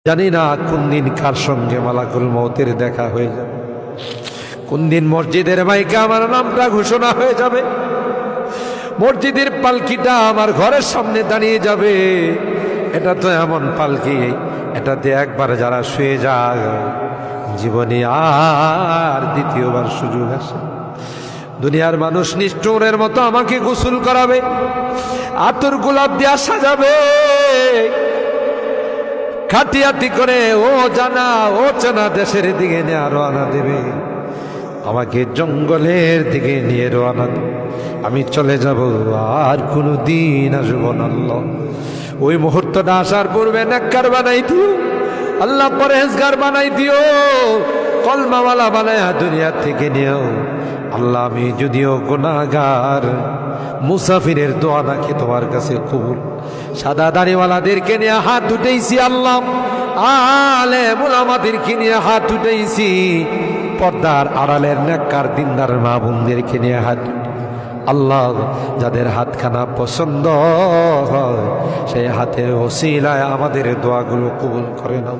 জানি না কোন দিন কার সঙ্গে মালাকুল মউতের দেখা হয়ে যাবে, কোন দিন মসজিদের মাইকে আমার নামটা ঘোষণা হয়ে যাবে, মসজিদের পালকিটা আমার ঘরের সামনে দাঁড়িয়ে যাবে। এটা তো এমন পালকি, এটাতে একবার যারা শুয়ে যায় জীবনে আর দ্বিতীয়বার সুযোগ আসে। দুনিয়ার মানুষ নিষ্ঠুরের মতো আমাকে গোসল করাবে, আতর গোলাপ দিয়া সাজাবে, খাটিয়াতি করে ও জানা ও চেনা দেশের দিকে নিয়ে রওনা দেবে, আমাকে জঙ্গলের দিকে নিয়ে রওনা দেবে। আমি চলে যাব, আর কোনো দিন আসব না। আল্লাহ ওই মুহূর্তটা আসার পূর্বে নেককার বানাই দিও আল্লাহ, পরহেজগার বানাই দিও, কলমাওয়ালা বানায় দুনিয়া থেকে নিও আল্লাহ। আমি যদিও গুনাহগার, মুসাফিরের দোয়া নাকি তোমার কাছে কবুল। সাদা দাড়িওয়ালাদেরকে নিয়ে হাত উঠেছি আল্লাহ, আলেম উলামাদেরকে নিয়ে হাত উঠেছি, পর্দার আড়ালের নেককার দিনদার মা বোনদেরকে নিয়ে হাত আল্লাহ। যাদের হাতখানা পছন্দ হয় সেই হাতের ওসিলায় আমাদের দোয়াগুলো কবুল করে নাও।